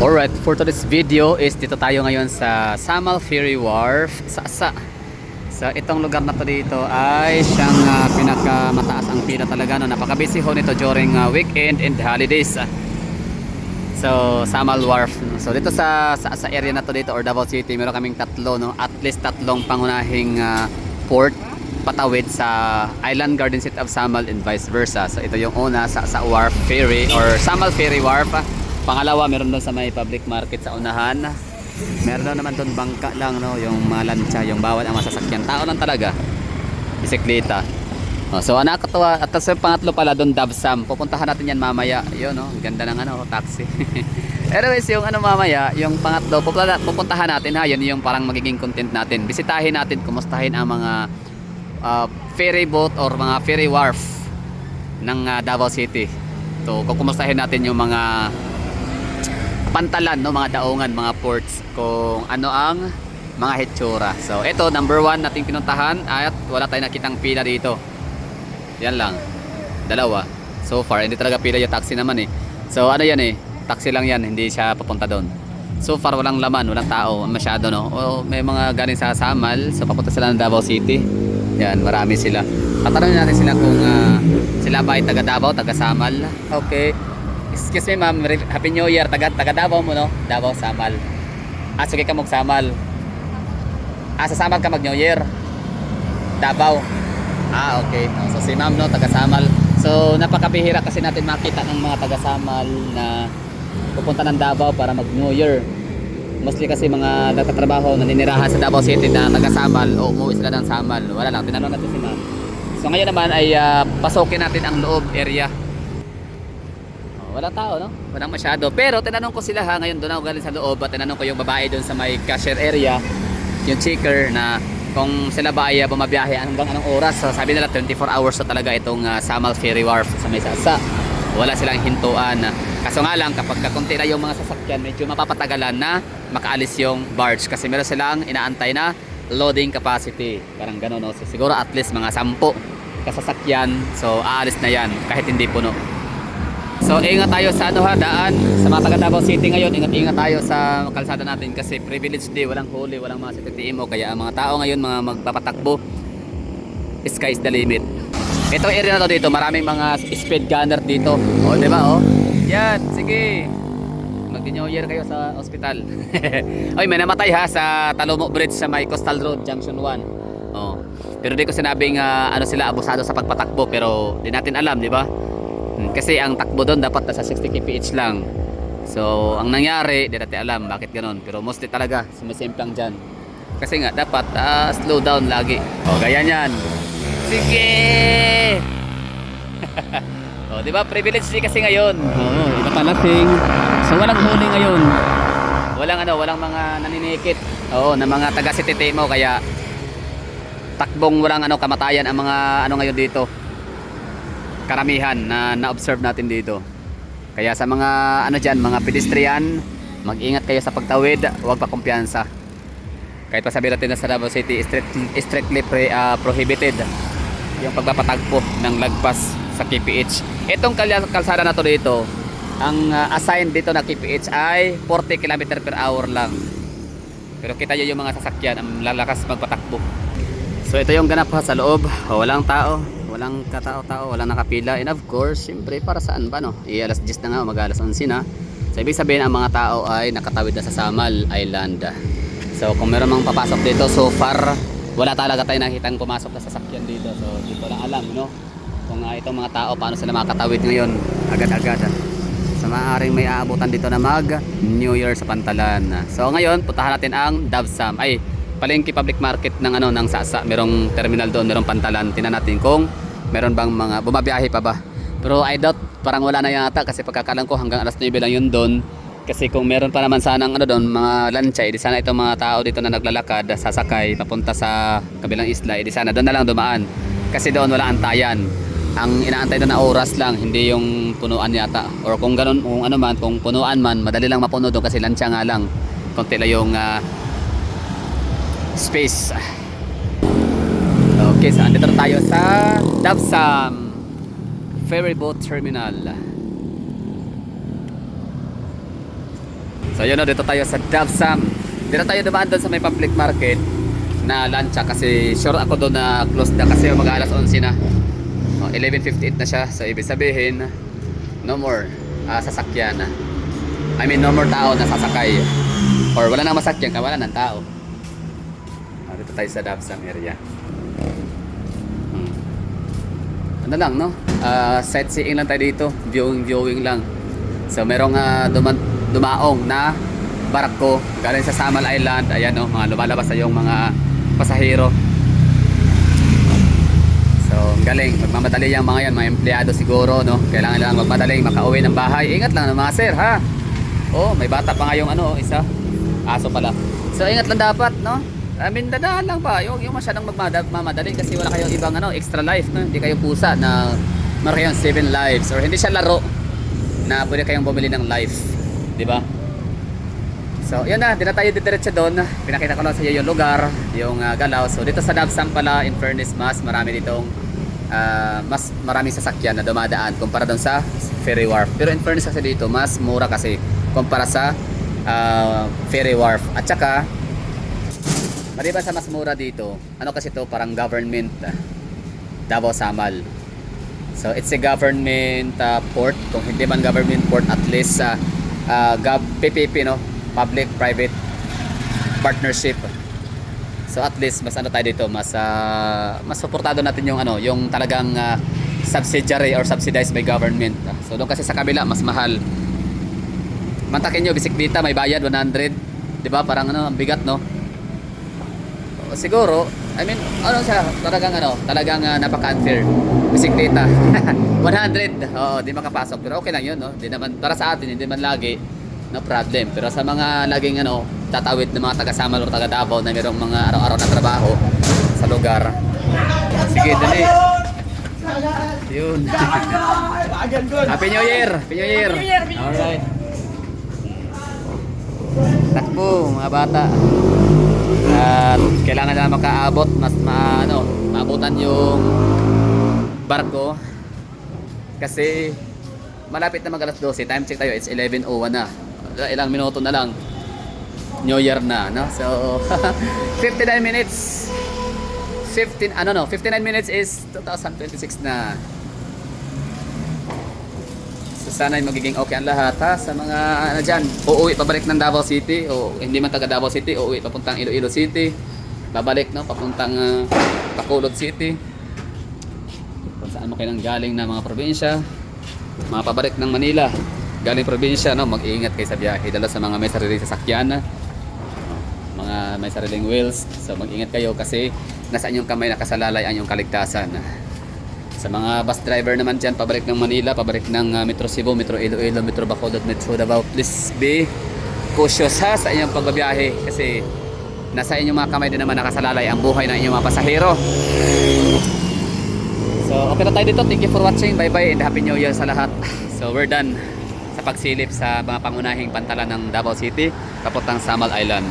Alright, for today's video is dito tayo ngayon sa Samal Ferry Wharf sa itong lugar na to dito ay siyang pinakamataas ang pila talaga, no? Napaka-busy ho nito during weekend and holidays. So Samal Wharf, no? So dito sa area na to dito or Davao City, meron kaming tatlo, no? At least tatlong pangunahing port patawid sa Island Garden City of Samal and vice versa. So ito yung una sa Wharf Ferry or Samal Ferry Wharf. Pangalawa, meron doon sa may public market sa unahan. Meron doon naman doon bangka lang, no, yung mga lancha, yung bawal ang masasakyan. Tao lang talaga. Bisikleta. So nakakatuwa. At sa pangatlo pala doon Davsam. Pupuntahan natin yan mamaya. Yun, no, ganda ng taxi. Anyways, yung mamaya, yung pangatlo pupuntahan natin, ha. Yun yung parang magiging content natin. Bisitahin natin, kumustahin ang mga ferry boat or mga ferry wharf ng Davao City. So kukumustahin natin yung mga pantalan, no, mga daungan, mga ports, kung ano ang mga hitsura. So ito, number 1 nating pinuntahan at wala tayong nakitang pila dito. Yan lang, dalawa so far. Hindi talaga pila yung taxi naman, eh. So ano yan, eh, taxi lang yan, hindi siya papunta doon. So far walang laman, walang tao masyado, no. O may mga galing sa Samal, so papunta sila ng Davao City. Yan, marami sila. Tatanungin natin sila kung sila ba ay taga Davao, taga Samal. Okay. Excuse me, ma'am, Happy New Year. Taga Davao mo, no? Davao, Samal. Sige ka mag Samal. Sa Samal ka mag New Year. Davao. Okay. So si ma'am, no, taga Samal. So napakabihira kasi natin makita ng mga taga Samal na pupunta ng Davao para mag New Year. Mostly kasi mga nagtatrabaho, naninirahan sa Davao City na taga Samal o umuwi sila ng Samal. Wala lang, tinanong natin si ma'am. So ngayon naman ay pasukin natin ang loob area. Walang tao, no? Walang masyado. Pero tinanong ko sila, ha, ngayon doon ako galing sa loob at tinanong ko yung babae doon sa may cashier area, yung checker, na kung sila ba ay bumabiyahe hanggang anong oras. So sabi nila 24 hours so talaga itong Samal Ferry Wharf sa may Sasa. Wala silang hintuan. Kaso nga lang, kapag kakunti na yung mga sasakyan, medyo mapapatagalan na makaalis yung barge kasi meron silang inaantay na loading capacity. Parang gano'n, no? So, siguro at least mga 10 kasasakyan. So aalis na yan kahit hindi puno. So ingat tayo sa daan sa mga taga Davao City ngayon. Ingat tayo sa kalsada natin kasi privilege day, walang huli, walang mga CTTM, kaya ang mga tao ngayon mga magpapatakbo, sky is the limit. Ito area na to dito, maraming mga speed gunner dito. Di ba, yan, sige, mag New Year kayo sa ospital. Oy, may namatay, ha, sa Talomo Bridge sa may Coastal Road Junction 1. Pero di ko sinabing sila abusado sa pagpatakbo, pero di natin alam, di ba? Kasi ang takbo doon dapat nasa 60 kph lang. So ang nangyari, di natin alam bakit ganoon. Pero mostly talaga sumisimplang dyan. Kasi nga dapat slow down lagi. Gaya nyan. Sige. Di ba, privilege day kasi ngayon. Iba talasing. So walang huli ngayon. Walang mga naninikit. Na mga taga City Temo, kaya takbong walang kamatayan ang mga ngayon dito. Karamihan na na-observe natin dito. Kaya sa mga mga pedestrian, mag-ingat kayo sa pagtawid, huwag pa kumpiyansa. Kahit pa sabihin natin na sa Davao City, strictly prohibited yung pagpapatagpo ng lagpas sa KPH. Itong kalsada na to dito, ang assigned dito na KPH ay 40 km/h lang. Pero kita nyo yung mga sasakyan, ang lalakas magpatakbo. So ito yung ganap sa loob, walang tao, walang katao-tao, walang nakapila. And of course, siyempre, para saan ba, no? Alas 10 na nga, mag-alas 11 na. So ibig sabihin, ang mga tao ay nakatawid na sa Samal Island. So kung meron mang papasok dito, so far wala talaga tayo nakitang pumasok na sasakyan dito. So dito lang alam, no, kung itong mga tao paano sila makatawid ngayon agad-agad. So maaaring may aabutan dito na mag New Year sa pantalan. So ngayon, puntahan natin ang Davsam, palengke public market ng ng Sasa. Merong terminal doon, merong pantalan. Tingnan natin kung meron bang mga bumabiyahe pa ba. Pero I doubt, parang wala na yata kasi pagkakalang ko hanggang alas 9 lang yun doon. Kasi kung meron pa naman sanang doon, mga lancha, di sana itong mga tao dito na naglalakad, sasakay papunta sa kabilang isla, di sana doon na lang dumaan. Kasi doon wala antayan. Ang inaantay doon na oras lang, hindi yung punuan yata. Or kung ganun, kung punuan man, madali lang mapuno doon kasi lancha nga lang. Konti lang yung space. Okay, so andito na tayo sa Davsam Ferryboat Terminal. So yun o, dito tayo sa Davsam. Dito tayo dumaan doon sa may public market na lancha kasi sure ako doon na close na kasi mag alas 11 na. 11:58 na siya. So ibig sabihin no more sasakyan na. I mean no more tao na sasakay. Or wala nang masakyan, wala nang tao. Dito tayo sa Davsam area. Ano lang no? Sightseeing lang tayo dito. Viewing lang. So merong dumaong na barko galing sa Samal Island. Ayan no, mga lumalabas na yung mga pasahero. So galing, magmamadali yung mga yan, mga empleyado siguro no. Kailangan lang magmadali, makauwi ng bahay. Ingat lang mga sir ha. Oh, may bata pa nga yung isa. Aso pala. So ingat lang dapat no. I mean dadaan lang pa. Yung masyadong magmamadali kasi wala kayong ibang extra life no. Hindi kayo pusa na meron kayong 7 lives or hindi siya laro na pwede kayong bumili ng life, di ba? So, yun na, di na tayo didiretso doon. Pinakita ko lang sa iyo yung lugar, yung galaw. So, dito sa Davsam pala, in fairness, mas marami ditong mas maraming sasakyan na dumadaan kumpara doon sa Ferry Wharf. Pero in fairness kasi dito, mas mura kasi kumpara sa Ferry Wharf. At saka, maliban sa mas mura dito, ano kasi to parang government Davao Samal. So, it's a government port. Kung hindi man government port, at least PPP, no? Public-private partnership. So, at least, mas tayo dito, mas suportado natin yung yung talagang subsidiary or subsidized by government. So, doon kasi sa kabila, mas mahal. Mantakin nyo, bisikleta, may bayad, 100. Diba? Parang ang bigat, no? Siguro, I mean, siya, talagang napaka-unfair. Bisikleta. 100. Oo, di makapasok. Pero okay lang yun, no? Di naman, para sa atin, hindi man lagi, no problem. Pero sa mga laging, tatawid ng mga taga-Samal o taga-Davao na mayroong mga araw-araw na trabaho sa lugar. Sige, dali. Yun. Happy New Year! Happy New Year! Alright. Takbo, mga bata. At kailangan na makaabot, mas maabutan yung barko kasi malapit na mag alas 12. Time check tayo, it's 11:01 na. Ilang minuto na lang New Year na, no? So 59 minutes 59 minutes is 2026 na. So sana ay magiging okay ang lahat ha sa mga dyan, uuwi pabalik ng Davao City o hindi man taga Davao City, uuwi papuntang Iloilo City, babalik no papuntang Bacolod City, kung saan mo kailang galing na mga probinsya, mga pabalik ng Manila galing probinsya, no, mag-iingat kayo sa biyahe, dala sa mga may sariling sasakyan, mga may sariling wheels. So mag-ingat kayo kasi nasa inyong kamay nakasalalay ang inyong kaligtasan. Sa mga bus driver naman dyan, pabalik ng Manila, pabalik ng Metro Cebu, Metro Iloilo, Metro Bacolod, Metro Davao, please be cautious ha sa inyong pagbabiyahe kasi nasa inyong mga kamay din naman nakasalalay ang buhay ng inyong mga pasahero. So okay na tayo dito. Thank you for watching. Bye bye and Happy New Year sa lahat. So we're done sa pagsilip sa mga pangunahing pantalan ng Davao City papuntang Samal Island.